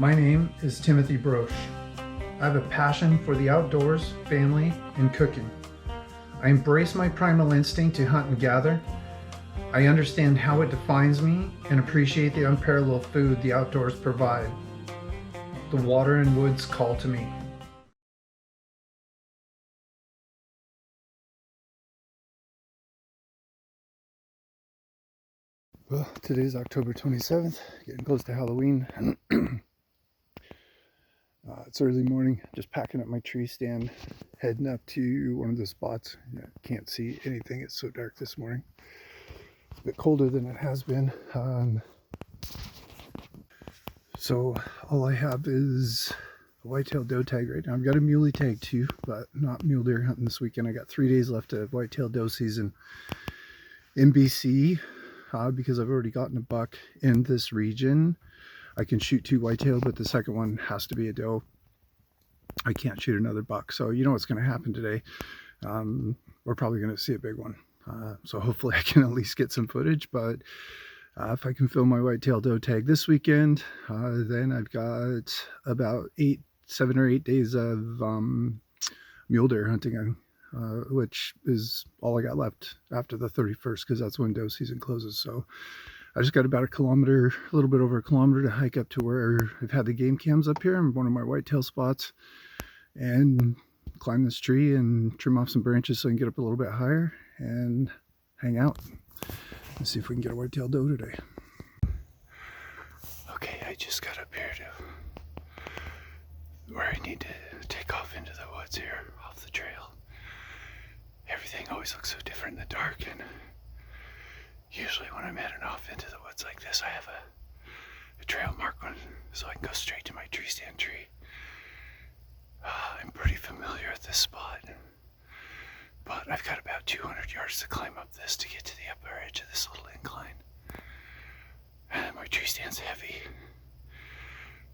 My name is Timothy Broche. I have a passion for the outdoors, family, and cooking. I embrace my primal instinct to hunt and gather. I understand how it defines me and appreciate the unparalleled food the outdoors provide. The water and woods call to me. Well, today's October 27th, getting close to Halloween. It's early morning, just packing up my tree stand, heading up to one of the spots. Can't see anything, it's so dark this morning. It's a bit colder than it has been. So all I have is a whitetail doe tag right now. I've got a muley tag too, but not mule deer hunting this weekend. I got 3 days left of whitetail doe season in BC. Because I've already gotten a buck in this region. I can shoot 2 whitetail, but the second one has to be a doe. I can't shoot another buck. So you know what's going to happen today. We're probably going to see a big one. So hopefully I can at least get some footage. But if I can film my whitetail doe tag this weekend, then I've got about 7 or 8 days of mule deer hunting, which is all I got left after the 31st, because that's when doe season closes. So I just got about a little bit over a kilometer to hike up to where I've had the game cams up here in one of my whitetail spots, and climb this tree and trim off some branches so I can get up a little bit higher and hang out and see if we can get a whitetail doe today. Okay, I just got up here to where I need to take off into the woods here off the trail. Everything always looks so different in the dark, and usually when I'm heading off into the woods like this, I have a trail mark one so I can go straight to my tree stand tree. I'm pretty familiar with this spot, but I've got about 200 yards to climb up this to get to the upper edge of this little incline. And my tree stand's heavy,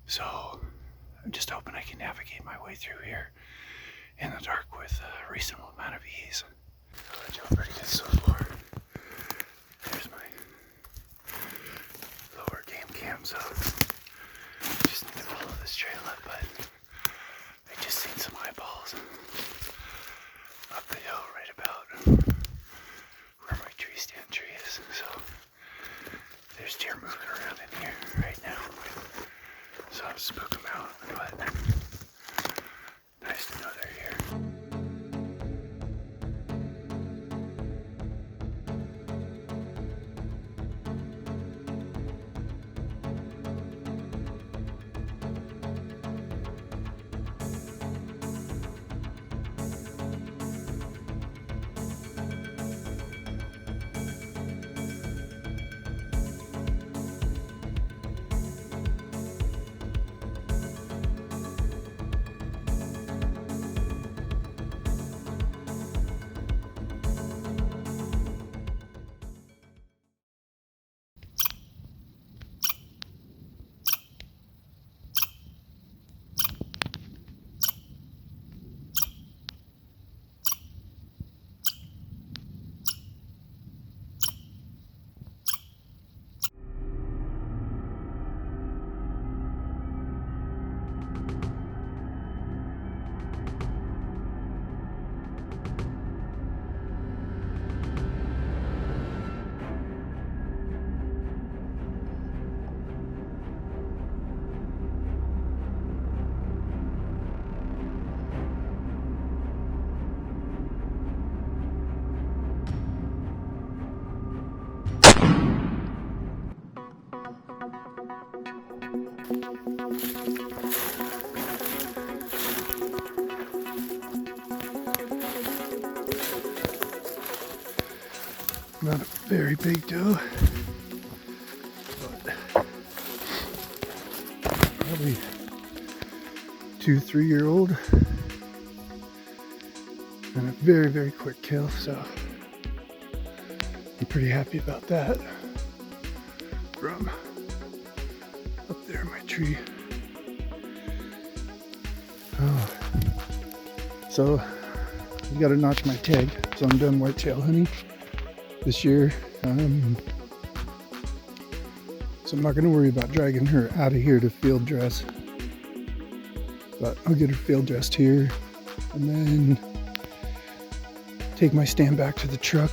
so I'm just hoping I can navigate my way through here in the dark with a reasonable amount of ease. I'm doing pretty good so far. There's my lower game cam, so just need to follow this trail up, but I just seen some eyeballs up the hill right about where my tree stand tree is. So there's deer moving around in here right now, so I'm spook them out, but nice to know they're here. Not a very big doe, but probably 2-3-year-old, and a very, very quick kill, so I'm pretty happy about that. From up there in my tree. Oh, so you got to notch my tag, so I'm done whitetail hunting this year. So I'm not going to worry about dragging her out of here to field dress. But I'll get her field dressed here and then take my stand back to the truck,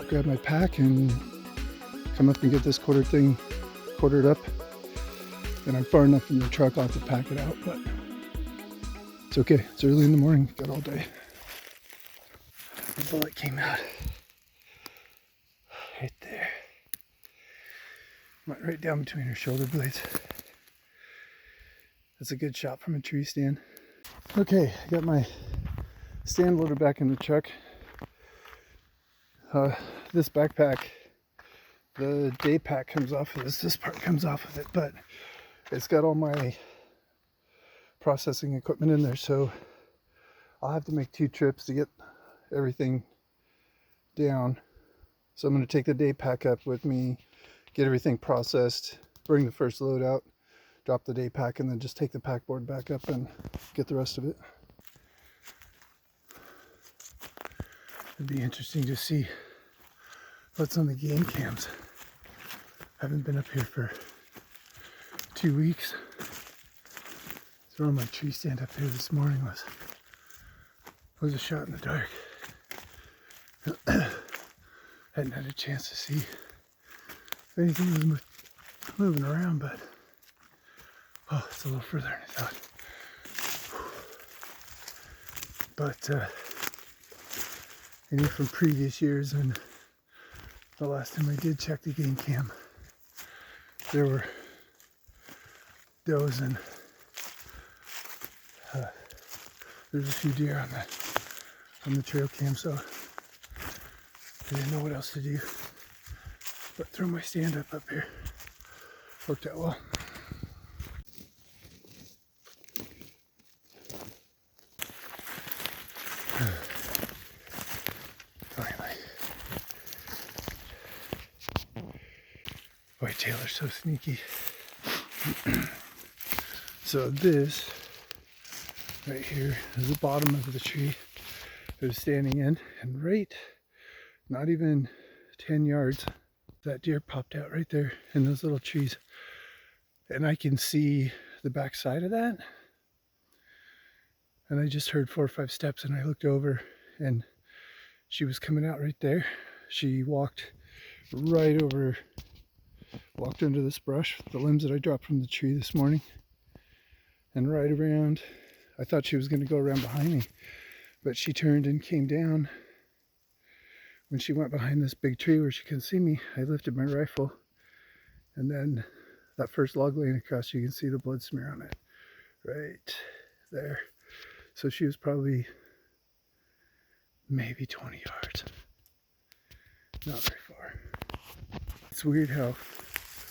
grab my pack and come up and get this quartered up. And I'm far enough from the truck, I'll have to pack it out, but it's okay. It's early in the morning, got all day. The bullet came out right there. Went right down between her shoulder blades. That's a good shot from a tree stand. Okay, I got my stand loaded back in the truck. This backpack, the day pack comes off of this. This part comes off of it, but it's got all my processing equipment in there, so I'll have to make 2 trips to get everything down. So I'm going to take the day pack up with me, get everything processed, bring the first load out, drop the day pack, and then just take the pack board back up and get the rest of it. It'd be interesting to see what's on the game cams. Haven't been up here for 2 weeks. Throwing my tree stand up here this morning was a shot in the dark. Hadn't had a chance to see if anything was moving around, but oh, it's a little further than I thought. But I knew from previous years, and the last time I did check the game cam, there were does and there's a few deer on the trail cam, so I didn't know what else to do but throw my stand up here. Worked out well. Finally. Whitetail are so sneaky. So this right here is the bottom of the tree I was standing in, and right, not even 10 yards, that deer popped out right there in those little trees. And I can see the back side of that. And I just heard 4 or 5 steps, and I looked over and she was coming out right there. She walked right over, walked into this brush, the limbs that I dropped from the tree this morning, and right around. I thought she was going to go around behind me, but she turned and came down. When she went behind this big tree where she couldn't see me, I lifted my rifle, and then that first log laying across, you can see the blood smear on it right there. So she was probably maybe 20 yards, not very far. It's weird how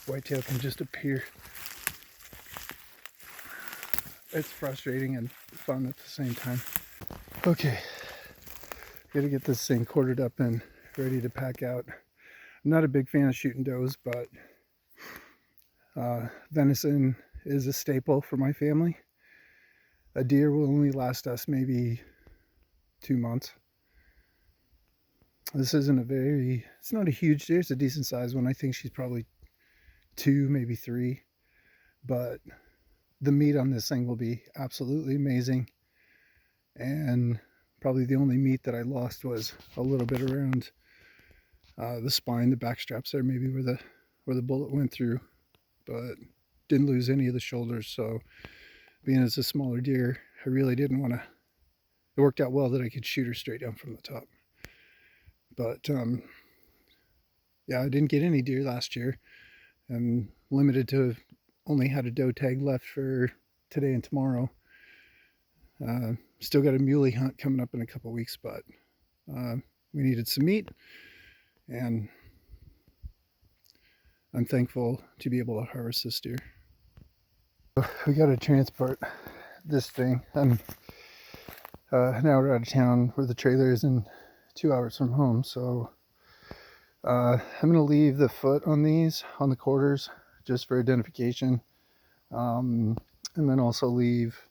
whitetail can just appear. It's frustrating and fun at the same time. Okay, gotta get this thing quartered up and ready to pack out. I'm not a big fan of shooting does, but venison is a staple for my family. A deer will only last us maybe 2 months. This isn't it's not a huge deer, it's a decent sized one. I think she's probably 2, maybe 3, but the meat on this thing will be absolutely amazing. And probably the only meat that I lost was a little bit around the spine, the back straps there, maybe where the bullet went through, but didn't lose any of the shoulders. So being as a smaller deer, I really didn't want to. It worked out well that I could shoot her straight down from the top. But yeah, I didn't get any deer last year. I'm limited to only had a doe tag left for today and tomorrow. Still got a muley hunt coming up in a couple weeks, but we needed some meat, and I'm thankful to be able to harvest this deer. We got to transport this thing. I'm an hour out of town where the trailer is, and 2 hours from home, so I'm going to leave the foot on these, on the quarters, just for identification, and then also leave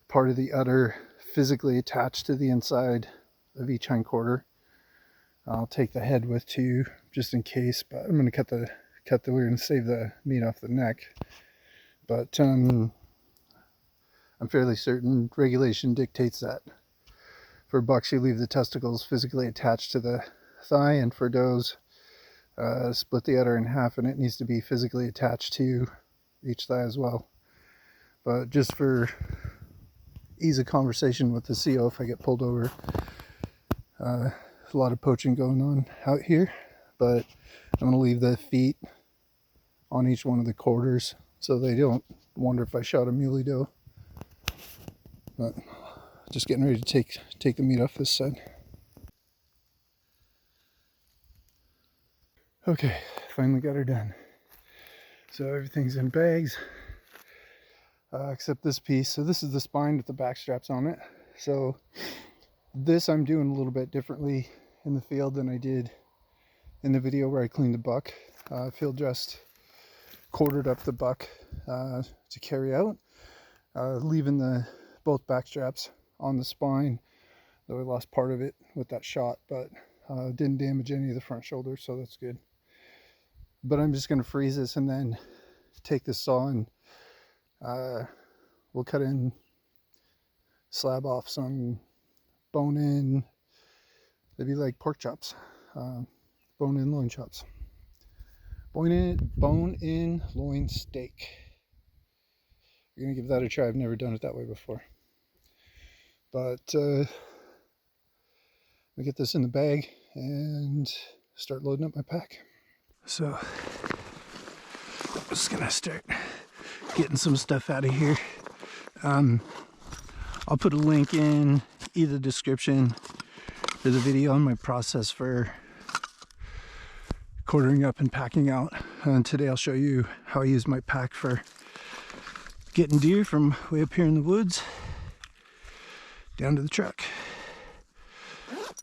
part of the udder physically attached to the inside of each hind quarter. I'll take the head with too, just in case, but I'm going to we're going to save the meat off the neck. But I'm fairly certain regulation dictates that for bucks you leave the testicles physically attached to the thigh, and for does split the udder in half and it needs to be physically attached to each thigh as well. But just for ease of conversation with the CO, if I get pulled over, there's a lot of poaching going on out here, but I'm going to leave the feet on each one of the quarters so they don't wonder if I shot a muley doe. But just getting ready to take the meat off this side. Okay, finally got her done. So everything's in bags, except this piece. So this is the spine with the back straps on it. So this I'm doing a little bit differently in the field than I did in the video where I cleaned the buck. Field dressed, quartered up the buck to carry out, leaving both back straps on the spine, though I lost part of it with that shot, but didn't damage any of the front shoulders, so that's good. But I'm just going to freeze this and then take this saw and we'll cut in, slab off some bone in, they'd be like pork chops, bone in loin chops, bone in loin steak. We're gonna give that a try. I've never done it that way before, but we get this in the bag and start loading up my pack. So I'm just gonna start getting some stuff out of here. I'll put a link in either description or the video on my process for quartering up and packing out. And today I'll show you how I use my pack for getting deer from way up here in the woods down to the truck.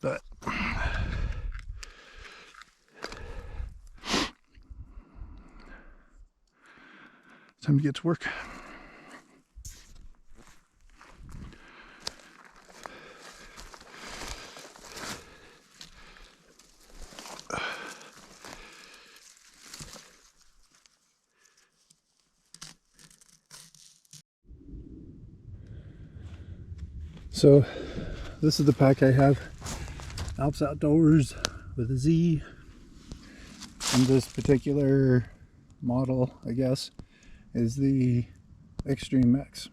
But time to get to work. So this is the pack I have, Alps Outdoors with a Z, and this particular model, I guess, is the Extreme X.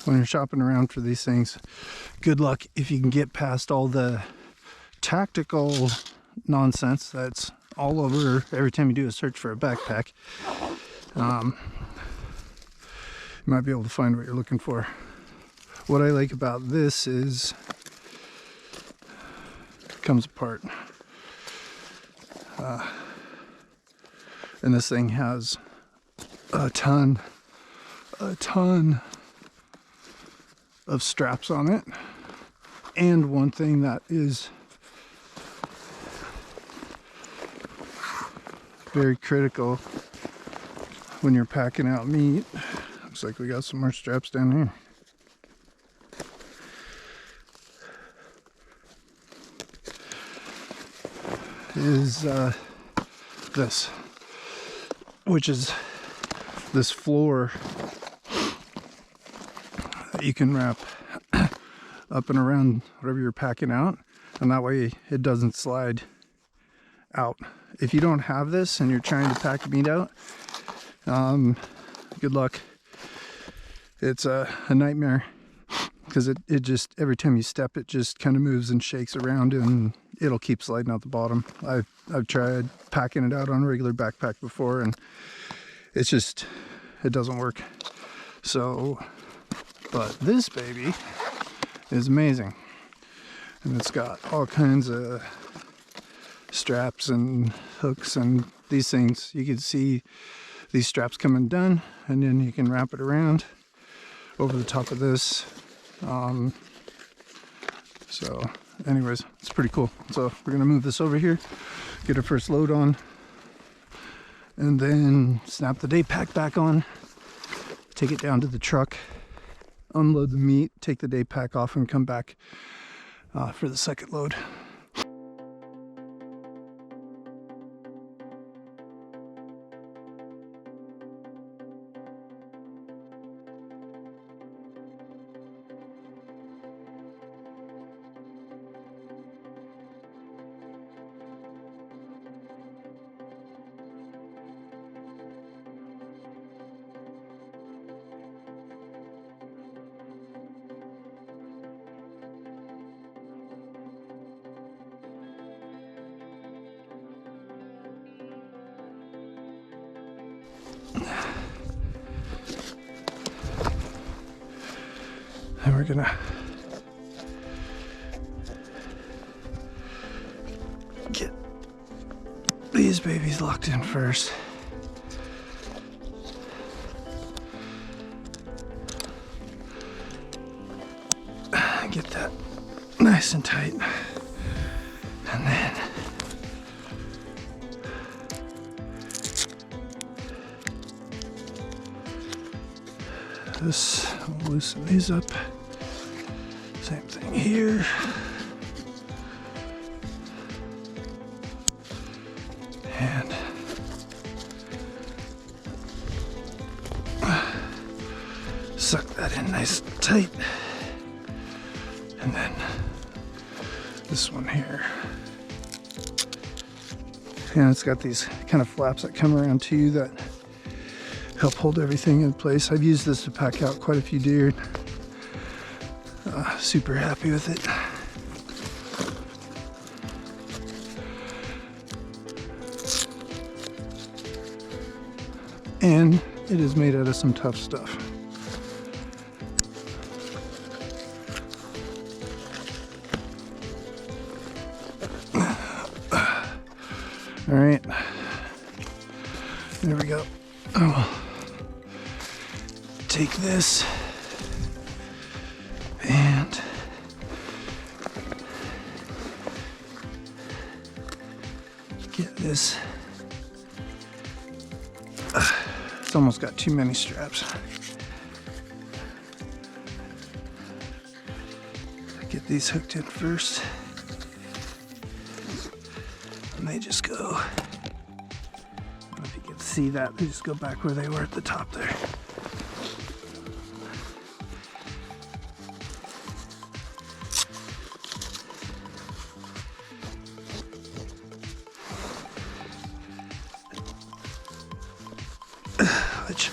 When you're shopping around for these things, good luck if you can get past all the tactical nonsense that's all over every time you do a search for a backpack. You might be able to find what you're looking for. What I like about this is it comes apart, and this thing has a ton of straps on it. And one thing that is very critical when you're packing out meat, looks like we got some more straps down here, is this, which is this floor that you can wrap up and around whatever you're packing out, and that way it doesn't slide out. If you don't have this and you're trying to pack meat out, good luck. It's a nightmare, because it just, every time you step, it just kind of moves and shakes around and it'll keep sliding out the bottom. I've tried packing it out on a regular backpack before, and it's just, it doesn't work. So, but this baby is amazing, and it's got all kinds of straps and hooks and these things. You can see these straps come undone, and then you can wrap it around over the top of this. So anyways, it's pretty cool. So we're gonna move this over here, get our first load on, and then snap the day pack back on, take it down to the truck, unload the meat, take the day pack off, and come back for the second load. And we're gonna get these babies locked in first. Get that nice and tight. And then this, we'll loosen these up. Same thing here. And suck that in nice and tight. And then this one here. And it's got these kind of flaps that come around too that help hold everything in place. I've used this to pack out quite a few deer. Super happy with it. And it is made out of some tough stuff. All right, there we go. Oh, take this and get this. It's almost got too many straps. Get these hooked in first. And they just go, I don't know if you can see that, they just go back where they were at the top there. Which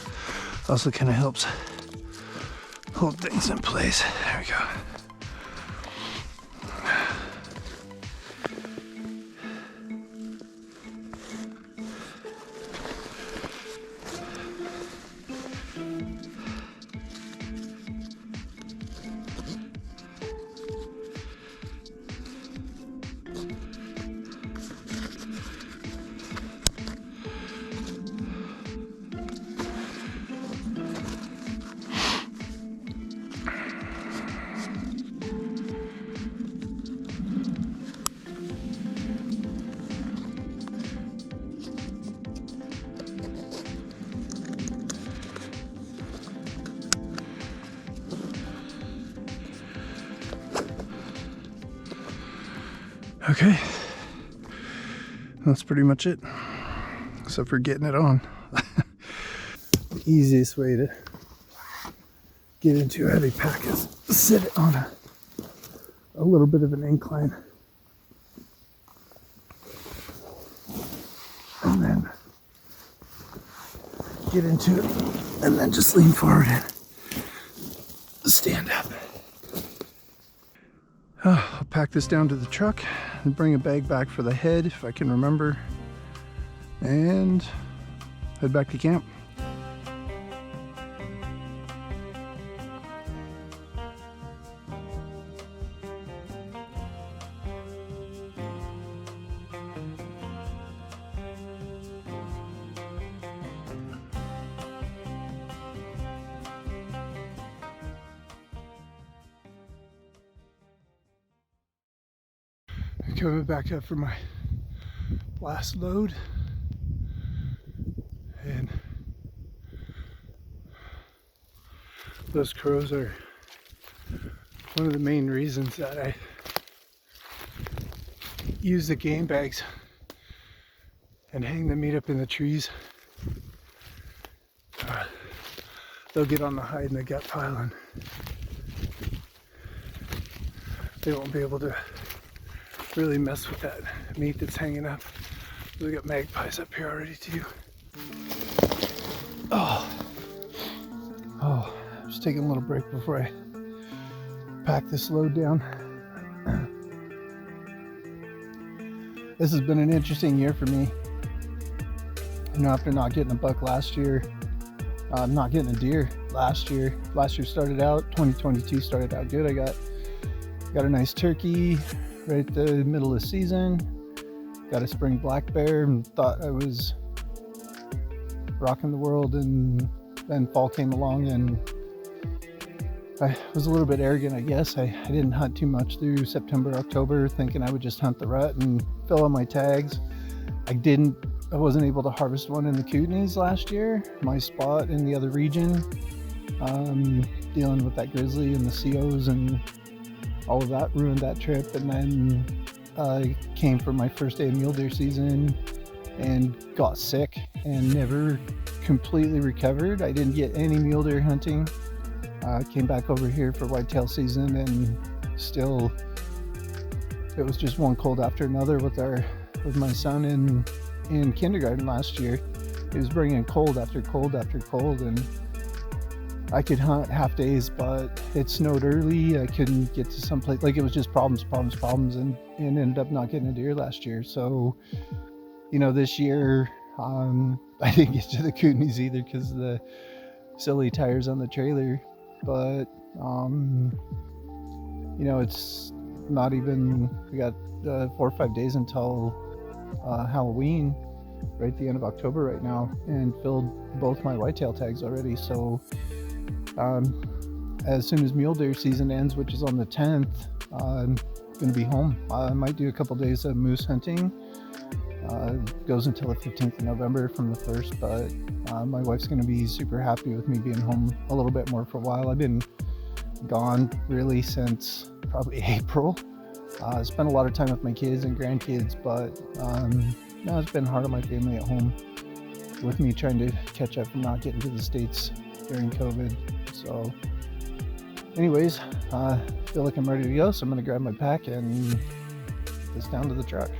also kind of helps hold things in place. There we go. Okay, that's pretty much it, except for getting it on. The easiest way to get into a heavy pack is sit it on a little bit of an incline. And then get into it, and then just lean forward and stand up. I'll pack this down to the truck and bring a bag back for the head if I can remember, and head back to camp. Coming back up for my last load, and those crows are one of the main reasons that I use the game bags and hang the meat up in the trees. They'll get on the hide and the gut pile, and they won't be able to really mess with that meat that's hanging up. We got magpies up here already too. Oh, just taking a little break before I pack this load down. This has been an interesting year for me. You know, after not getting a buck last year, I'm not getting a deer last year. Last year started out, 2022 started out good. I got a nice turkey right at the middle of the season. Got a spring black bear and thought I was rocking the world, and then fall came along and I was a little bit arrogant, I guess. I didn't hunt too much through September, October, thinking I would just hunt the rut and fill out my tags. I wasn't able to harvest one in the Kootenays last year, my spot in the other region, dealing with that grizzly and the COs and all of that ruined that trip. And then I came for my first day of mule deer season and got sick and never completely recovered. I didn't get any mule deer hunting. Came back over here for whitetail season, and still it was just one cold after another with my son in kindergarten last year. He was bringing cold after cold after cold, and I could hunt half days, but it snowed early. I couldn't get to some place. Like, it was just problems, and ended up not getting a deer last year. So, this year, I didn't get to the Kootenays either because of the silly tires on the trailer. But, it's not even, we got 4 or 5 days until Halloween, right at the end of October right now, and filled both my whitetail tags already. So as soon as mule deer season ends, which is on the 10th, I'm going to be home. I might do a couple days of moose hunting. Goes until the 15th of November from the 1st, but my wife's going to be super happy with me being home a little bit more for a while. I've been gone really since probably April. Spent a lot of time with my kids and grandkids, but it's been hard on my family at home with me trying to catch up from not getting to the States during COVID. So anyways, feel like I'm ready to go, so I'm going to grab my pack and get down to the truck.